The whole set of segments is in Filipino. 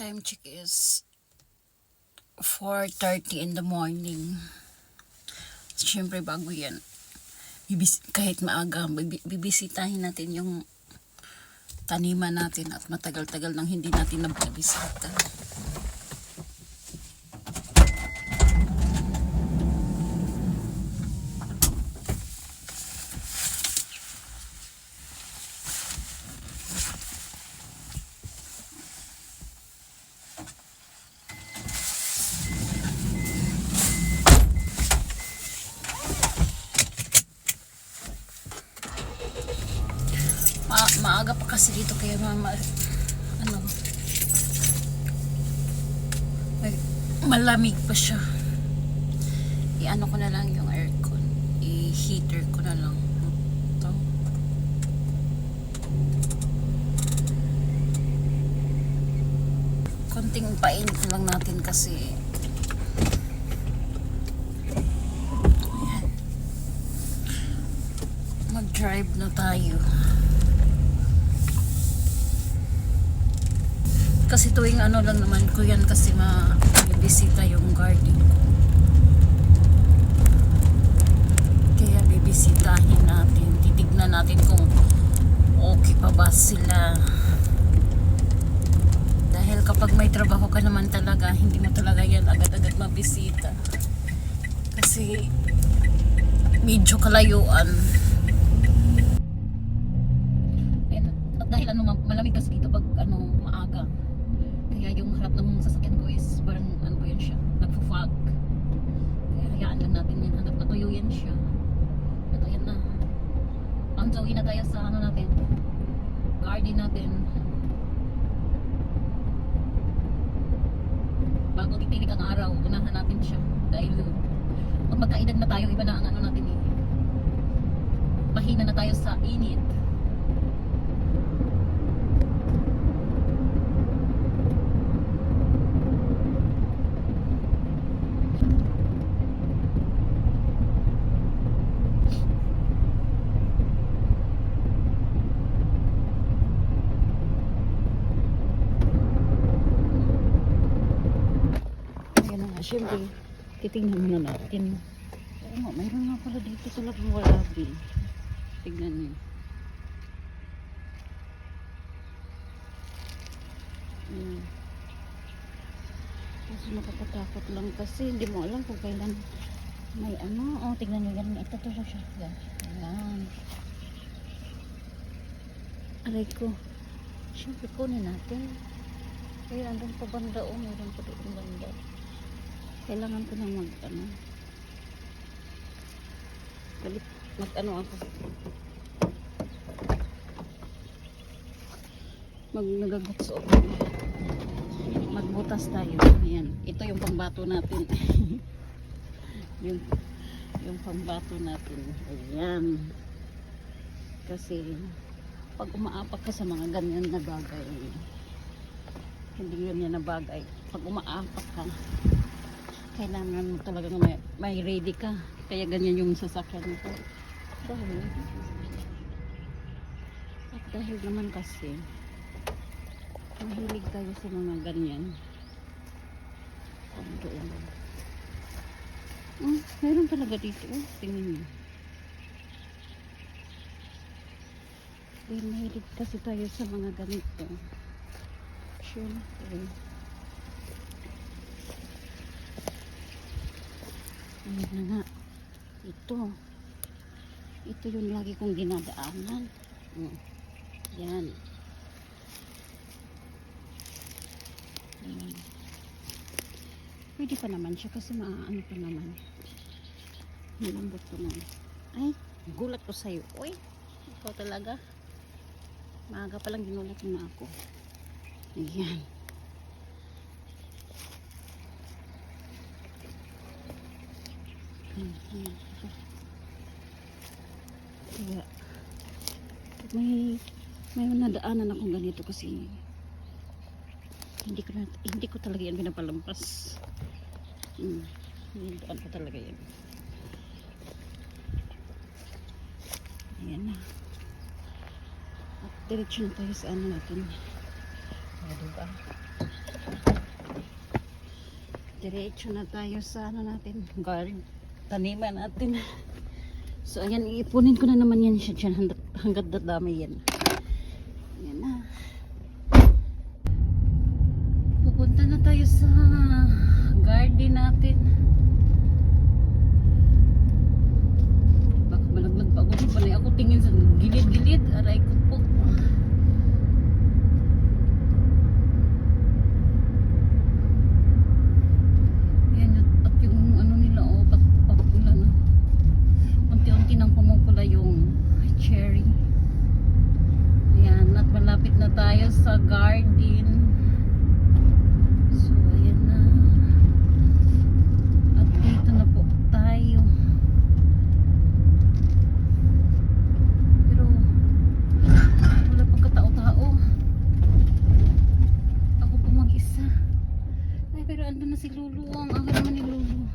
time check is 4:30 in the morning. Siyempre bago yan, kahit maaga, bibisitahin natin yung taniman natin at matagal-tagal nang hindi natin nabibisita. Maaga pa kasi dito kaya malamig pa siya. I-ano ko na lang yung aircon, i-heater ko na lang ito. Konting painit lang natin kasi ayan, mag-drive na tayo. Kasi tuwing ano lang naman ko yan kasi bibisita yung garden ko. Kaya bibisitahin natin. Titignan natin kung okay pa ba sila. Dahil kapag may trabaho ka naman talaga, hindi mo talaga yan agad-agad mabisita. Kasi medyo kalayuan. At dahil malamig kasi dito pag maaga. Kaya yung harap ng sasakyan ko is parang ano po yun siya, nagpo-fog. Kaya hayaan lang natin yan hanggang natuyo yan siya. At ayan na, on the way na tayo sa natin, garden natin. Bago titirik ang araw, unahan natin siya. Dahil pag magkaedad na tayo, iba na ang natin mahina na tayo sa init. Siyempre, titingnan muna natin. Oo nga, mayroon nga pala dito talagang walabi. Tignan niyo. Kasi nakakatakot lang kasi hindi mo alam kung kailan may tignan niyo yan. Ito to siya. Ayan. Aray ko. Siyempre kunin natin. Kaya andun pa banda mayroon pa doon banda. Kailangan ko nang nagagutso. Magbutas tayo. Ayan. Ito yung pambato natin. yung pambato natin. Ayan. Kasi pag umaapak ka sa mga ganyan na bagay, hindi yun yan na bagay. Pag umaapak ka, kailangan mo talaga may ready ka. Kaya ganyan yung sasakyan ko. Dahil naman kasi mahilig tayo sa mga ganyan. Meron talaga dito. Tingnan nyo. Dahil mahilig kasi tayo sa mga ganito. Siyempre. Ayan na nga. Ito yung lagi kong dinadaanan. Yan. Ayan. Pwede pa naman siya kasi maaano pa naman. Malambot ko naman. Ay, gulat ko sa'yo. Uy, ikaw talaga. Maaga palang ginulat mo na ako. Ayan. Kaya may nadaanan akong ganito kasi hindi ko talaga yan pinapalampas. Daan ko talaga yan. Ayan na. At diretso na tayo sa natin. Diba? Diretso na tayo sa ano natin, garden, taniman natin. So ayan, iipunin ko na naman yan siya dyan hanggat dadami yan. Ayan na. Pupunta na tayo sa garden natin. Baka malaglag pa ako. Panay ako tingin sa gilid-gilid. Aray ko po. Cherry. Ayan, at malapit na tayo sa garden. So, ayan na. At dito na po tayo. Pero, wala pang katao-tao. Ako po mag-isa. Ay, pero andun na si Lulu. Ang aga naman ni Lulu.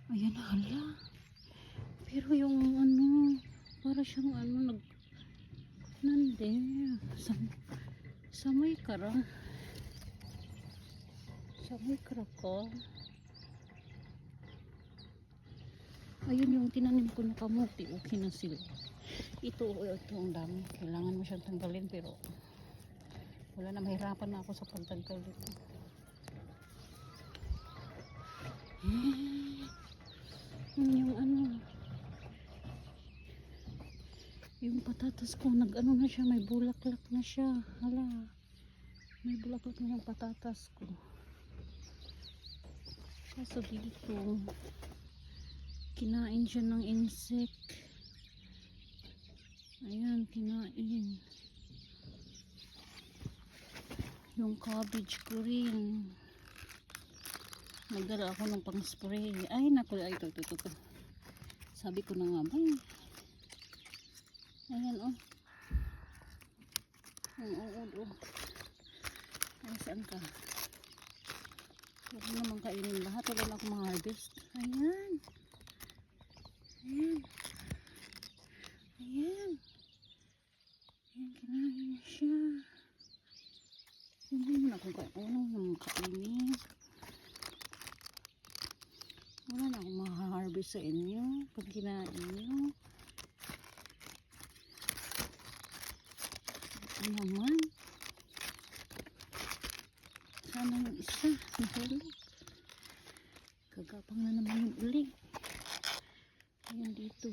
Ayan, hala. Pero yung ano, para siyang ano, nande, samay kara. Samay kara ka. Ayun yung tinanim ko na kamuti, okay na sila. Ito ang dami. Kailangan mo siyang tanggalin pero wala na, mahirapan na ako sa pagtanggal dito. Yung ano, yung patatas ko nag ano na siya, may bulaklak na siya. Hala, may bulaklak na yung patatas ko. Kaso dito kinain siya ng insect. Ayan, kinain yung cabbage ko rin. Nagdala ako ng pang spray. Ay naku, ay ito. Sabi ko na nga ba eh. Ayan oh. Ang uod oh. Ay saan ka? Huwag mo naman kainin lahat. Wala na akong ma-harvest. Ayan. Ayan. Ayan. Ayan, kinain siya. Hindi mo na akong kainin. Wala na akong ma-harvest sa inyo pag kinain nyo. Ito naman. Sana yung isa nahulog. Kagapang na naman yung uli. Ayan dito.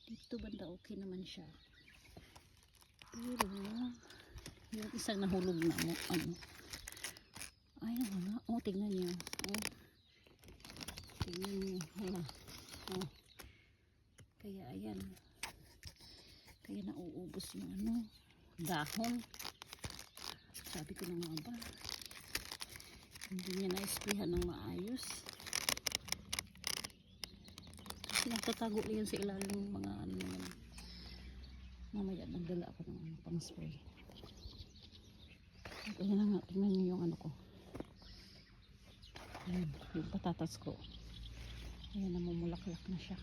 Dito banda okay naman siya. Pero yung isang nahulog na mo. Ano? Ayan wala. O tingnan nyo. O. Tingnan nyo. Hala. Oh. Kaya ayan. Kaya nauubos yung ano, dahon. Sabi ko na nga ba. Hindi niya na-esplihan ng maayos. Kasi nagtatago yan sa ilalim ng mga ano naman. Mamaya nagdala ako ng ano, pang spray. At ayan na nga. Tingnan nyo yung ano ko. Ayan, yung patatas ko. Ayan, namumulaklak na siya.